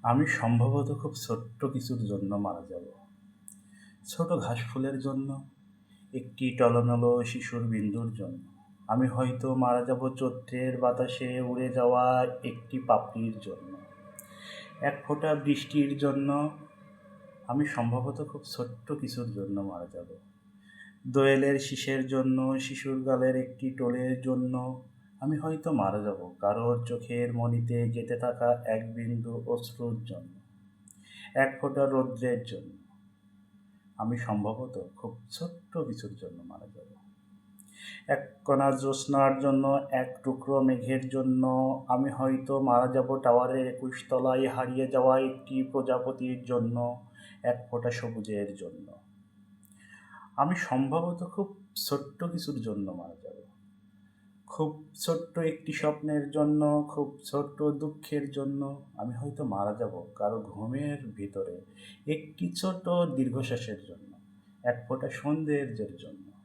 আমি সম্ভবত খুব ছোট্ট কিছুর জন্য মারা যাব। ছোট ঘাসফুলের জন্য, একটি টলমলো শিশুর বিন্দুর জন্য। আমি হয়তো মারা যাব চৈত্রের বাতাসে উড়ে যাওয়া একটি পাপড়ির জন্য। এক ফোঁটা বৃষ্টির জন্য। আমি সম্ভবত খুব ছোট্ট কিছুর জন্য মারা যাব। দোয়েলের শীষের জন্য, শিশুর গালের একটি টোলের জন্য। আমি হয়তো মারা যাব কারোর চোখের মণিতে গেঁথে থাকা এক বিন্দু অশ্রুর জন্য, এক ফোঁটা রৌদ্রের জন্য। আমি সম্ভবত খুব ছোট্ট কিছুর জন্য মারা যাব। এক কণা জ্যোৎস্নার জন্য, এক টুকরো মেঘের জন্য। আমি হয়তো মারা যাব টাওয়ারের ২১ তলায় হারিয়ে যাওয়া একটি প্রজাপতির জন্য, এক ফোঁটা সবুজের জন্য। আমি সম্ভবত খুব ছোট্ট কিছুর জন্য মারা যাব। খুব ছোট্ট একটি স্বপ্নের জন্য, খুব ছোট্ট দুঃখের জন্য। আমি হয়তো মারা যাব কারো ঘুমের ভিতরে একটি ছোট দীর্ঘশ্বাসের জন্য, এক ফোঁটা সৌন্দর্যের জন্য।